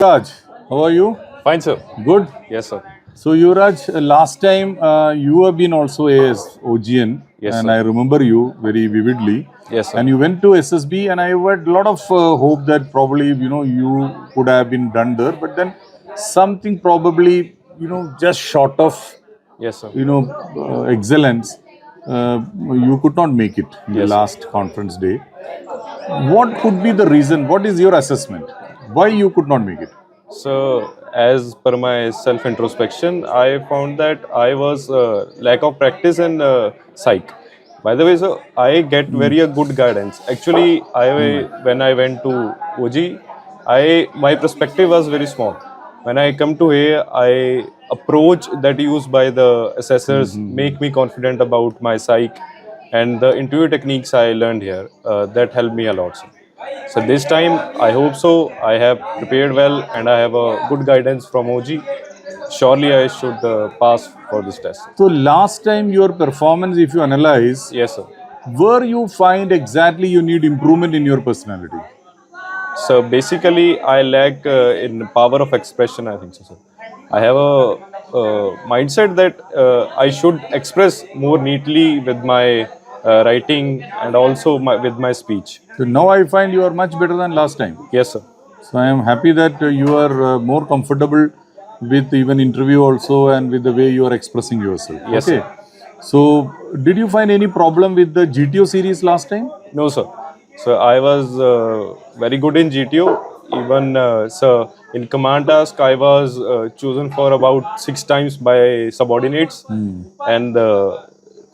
Yuvraj, how are you? Fine, sir. Good. Yes, sir. So Yuvraj, last time you have been also as OGian, Yes, and sir. I remember you very vividly. Yes, sir. And you went to SSB, and I had a lot of hope that probably you could have been done there, but then something probably just short of Yes, sir. excellence, you could not make it in the Yes, sir. last conference day. What could be the reason? What is your assessment? Why you could not make it? So, as per my self-introspection, I found that I was lack of practice in psych. By the way, so I get very good guidance. Actually, when I went to OG, my perspective was very small. When I come to here, I approach that used by the assessors make me confident about my psych and the interview techniques I learned here that helped me a lot. So this time, I hope so. I have prepared well and I have a good guidance from OG. Surely I should pass for this test. So last time your performance, if you analyze, Yes, sir. where you find exactly you need improvement in your personality? So basically, I lack in power of expression, I think so, sir. I have a mindset that I should express more neatly with my writing and also with my speech. So now I find you are much better than last time. Yes, sir. So I am happy that you are more comfortable with even interview also and with the way you are expressing yourself. Yes, okay. sir. So did you find any problem with the GTO series last time? No, sir. So I was very good in GTO. Even so, in command task, I was chosen for about 6 times by subordinates, and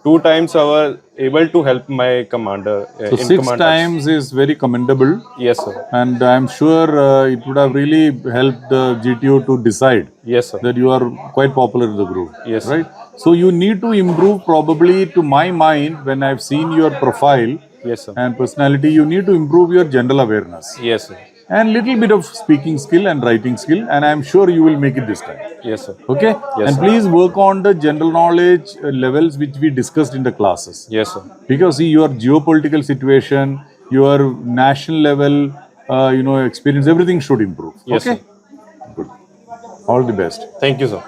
2 times I was able to help my commander So in six command times is very commendable. task. Yes, sir. And I'm sure it would have really helped the GTO to decide Yes, sir. that you are quite popular in the group. Yes, sir. Right? So you need to improve probably, to my mind, when I've seen your profile Yes, sir. and personality, you need to improve your general awareness Yes, sir. and little bit of speaking skill and writing skill, and I'm sure you will make it this time. Yes, sir. Okay? Yes, And sir. please work on the general knowledge levels which we discussed in the classes. Yes, sir. Because see, your geopolitical situation, your national level, experience, everything should improve. Yes, okay? sir. Good. All the best. Thank you, sir.